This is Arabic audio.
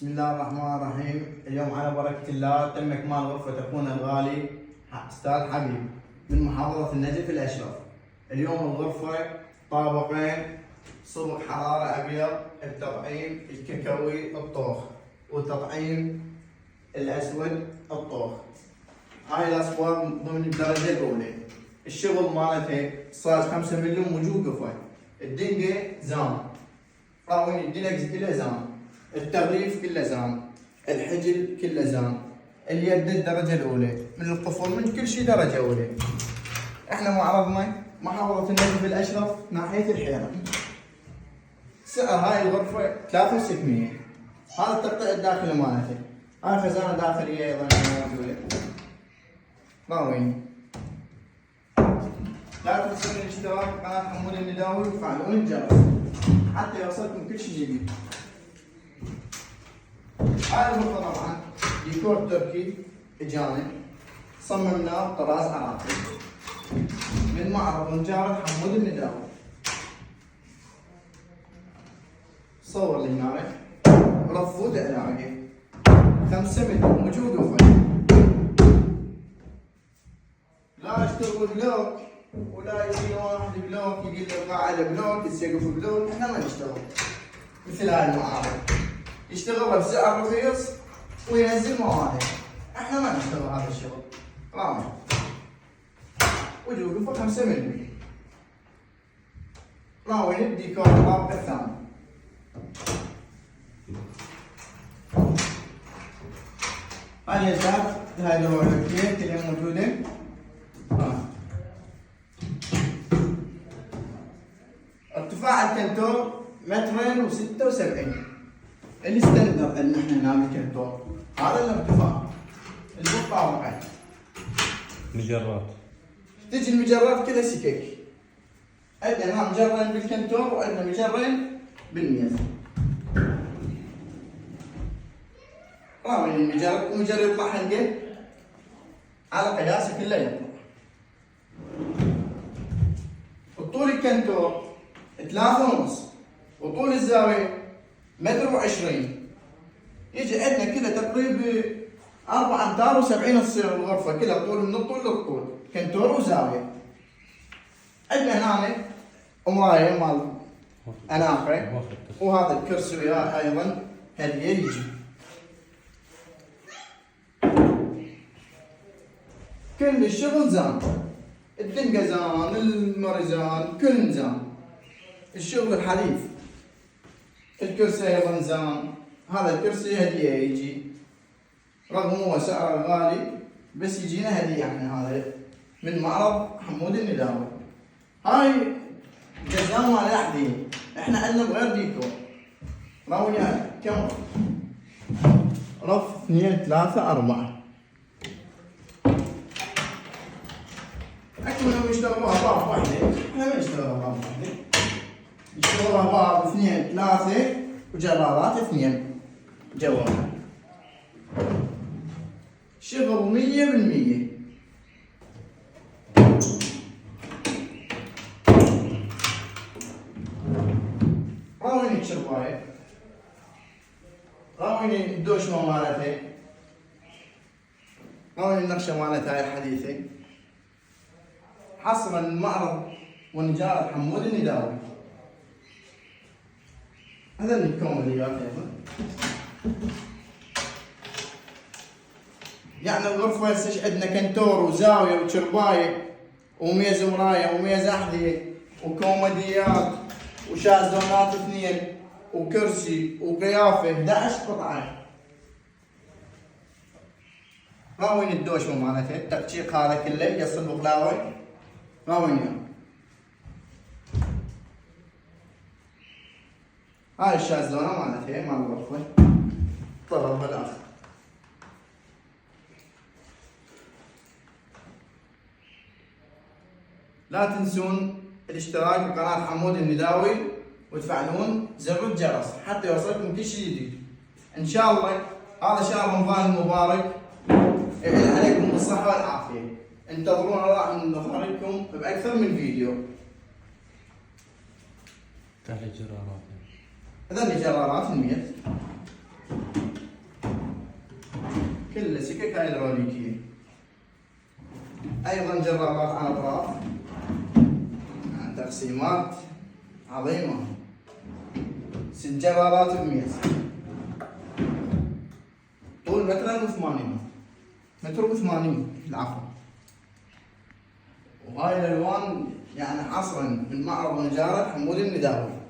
بسم الله الرحمن الرحيم. اليوم على بركة الله تم إكمال غرفة أخونا الغالي أستاذ حبيب من محافظة النجف الأشرف. اليوم الغرفة طابقين، صبغ حرارة أبيض، التطعيم الكاكاوي الطوخ وتطعيم الأسود الطوخ. هاي الأصباغ ضمن الدرجة الأولى. الشغل مالته صاج 5 ملم وجوقفه، الدنقة زان، طاوين الدلكس كله زان، التغليف كله زان، الحجل كله زان، اليد الدرجة الأولى، من القفل من كل شيء درجة أولى. احنا معرضنا محافظة النجف الأشرف ناحية الحيرة. سعر هاي الغرفة 3600. هذا التقطيع الداخلي مالته. هاي خزانة داخلية أيضا موجودة. طاوين. لا تنسون الاشتراك بقناة حمود النداوي وفعلون الجرس حتى يوصلكم كل شيء جديد. هاي الغرفة طبعا ديكور تركي اجانب صممناه بطراز عراقي من معرض ونجارة حمود النداوي. صور لي هناك رفود علاقي 5 متر موجود وفن. لا اشتغل بلوك ولا يجي واحد بلوك يقول له قاعدة بلوك السقف بلوك. احنا ما نشتغل مثل هاي المعارض، يشتغل بسعر رخيص وينزل مواد. احنا ما نشتغل هذا الشغل. رامي وجوده 5 ملم. راوي الديكور الطابق الثاني. هاي اليسار هاي الورقتين كلها موجودة. ارتفاع الكنتور 2.76 متر. الستاندر اللي احنا نعمل كنتور هذا الارتفاع اللي بالطابقين. مجرات تجي المجرات كذا سكك. عندنا هنا مجرين بالكنتور وعندنا مجرين بالميز. رامي المجر ومجر يطلع حنقه على قياسه كله يطلع. وطول الكنتور 3.5 وطول الزاوية 1.20 متر. يجي عندنا كذا تقريبا 4 أمتار و70 تصير الغرفة كذا طول من الطول للطول، كنتور وزاوية. عندنا هنا مراية مال أناقة وهذا الكرسي وياه أيضا هدية يجي. كل الشغل زان، الدنقة زان، المرزان كل زان. الشغل الحليف. الكرسي أيضا زان، هذا الكرسي هدية يجي رغم هو سعره غالي بس يجينا هدية احنا هذا من معرض حمود النداوي. هاي جزاء مال أحدين، احنا عندنا بغير ديكور. راوي كم رف 2 3 4 أكملهم يشتغلوها باب واحدة، احنا ما نشتغلها باب واحدة. يشتغلها باب 2 3 وجرارات 2 جوال. شغل 100%. راوين الشرباية، راوين الدوشمة مالته، راوين النقشة مالتها الحديثة. حصرا المعرض ونجارة حمود النداوي. هذا الكوميديات ايضا. يعني الغرفة هسه عندنا كنتور وزاوية وشرباية وميز مراية وميز أحذية وكوميديات وشازونات 2 وكرسي وقيافة 11 قطعة. راوين الدوشمة مالته، التقشيق هذا كله يصل بقلاوي. راوين هاي الشازونة مالتها مال الغرفة طلب بالآخر. لا تنسون الاشتراك بقناة حمود النداوي وتفعلون زر الجرس حتى يوصلكم كل شيء جديد. ان شاء الله هذا شهر رمضان المبارك يعين عليكم بالصحة والعافية. انتظرونا راح نخرجكم بأكثر من فيديو. تحليل جرارات. هذول جرارات الميز. هيدروليكية. أيضا جرارات على الأطراف، تقسيمات عظيمة. 6 جرارات ب100، طول متر و80، متر و80 العفو. وهاي الألوان يعني حصرا من معرض نجارة حمود النداوي.